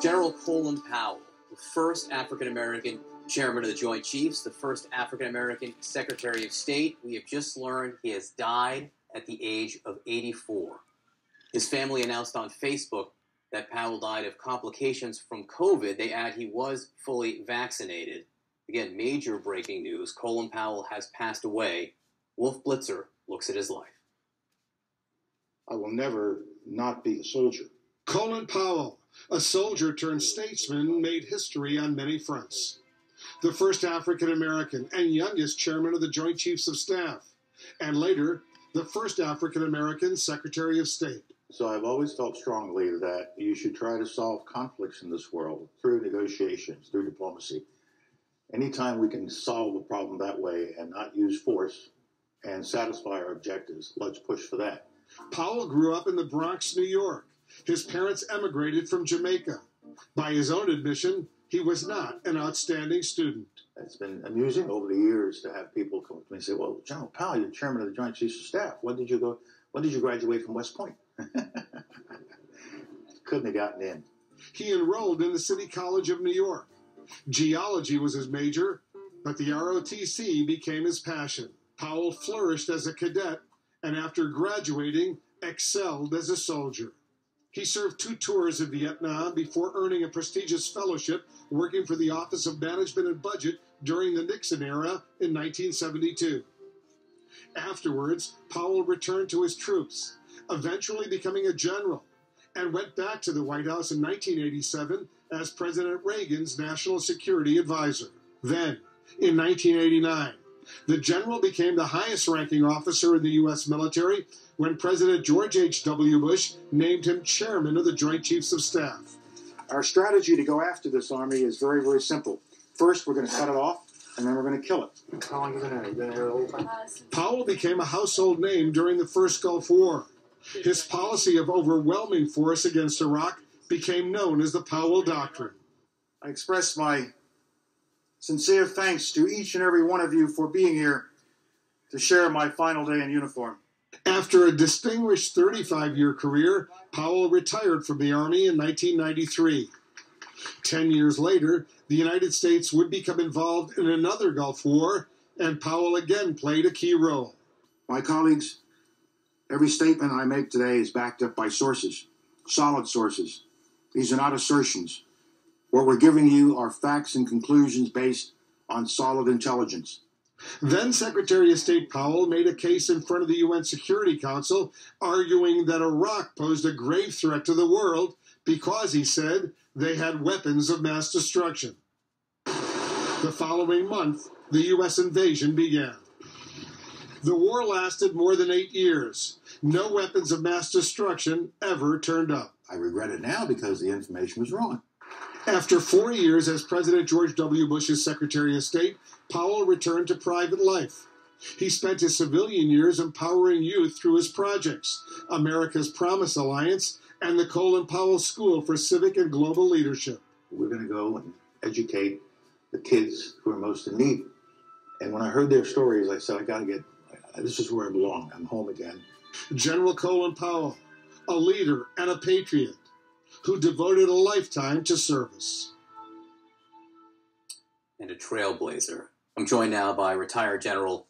General Colin Powell, the first African-American chairman of the Joint Chiefs, the first African-American Secretary of State. We have just learned he has died at the age of 84. His family announced on Facebook that Powell died of complications from COVID. They add he was fully vaccinated. Again, major breaking news. Colin Powell has passed away. Wolf Blitzer looks at his life. I will never not be a soldier. Colin Powell, a soldier turned statesman, made history on many fronts. The first African-American and youngest chairman of the Joint Chiefs of Staff, and later, the first African-American Secretary of State. So I've always felt strongly that you should try to solve conflicts in this world through negotiations, through diplomacy. Anytime we can solve a problem that way and not use force and satisfy our objectives, let's push for that. Powell grew up in the Bronx, New York. His parents emigrated from Jamaica. By his own admission, he was not an outstanding student. It's been amusing over the years to have people come up to me and say, well, General Powell, you're chairman of the Joint Chiefs of Staff. When did you graduate from West Point? Couldn't have gotten in. He enrolled in the City College of New York. Geology was his major, but the ROTC became his passion. Powell flourished as a cadet, and after graduating, excelled as a soldier. He served 2 tours of Vietnam before earning a prestigious fellowship working for the Office of Management and Budget during the Nixon era in 1972. Afterwards, Powell returned to his troops, eventually becoming a general, and went back to the White House in 1987 as President Reagan's National Security Advisor. Then, in 1989, the general became the highest-ranking officer in the U.S. military when President George H.W. Bush named him chairman of the Joint Chiefs of Staff. Our strategy to go after this army is very, very simple. First, we're going to cut it off, and then we're going to kill it. How long have you been here the whole time? Powell became a household name during the first Gulf War. His policy of overwhelming force against Iraq became known as the Powell Doctrine. I express my sincere thanks to each and every one of you for being here to share my final day in uniform. After a distinguished 35-year career, Powell retired from the Army in 1993. 10 years later, the United States would become involved in another Gulf War, and Powell again played a key role. My colleagues, every statement I make today is backed up by sources, solid sources. These are not assertions. What we're giving you are facts and conclusions based on solid intelligence. Then Secretary of State Powell made a case in front of the UN Security Council, arguing that Iraq posed a grave threat to the world because, he said, they had weapons of mass destruction. The following month, the U.S. invasion began. The war lasted more than 8 years. No weapons of mass destruction ever turned up. I regret it now because the information was wrong. After 4 years as President George W. Bush's Secretary of State, Powell returned to private life. He spent his civilian years empowering youth through his projects, America's Promise Alliance and the Colin Powell School for Civic and Global Leadership. We're going to go and educate the kids who are most in need. And when I heard their stories, I said, this is where I belong. I'm home again. General Colin Powell, a leader and a patriot who devoted a lifetime to service. And a trailblazer. I'm joined now by retired General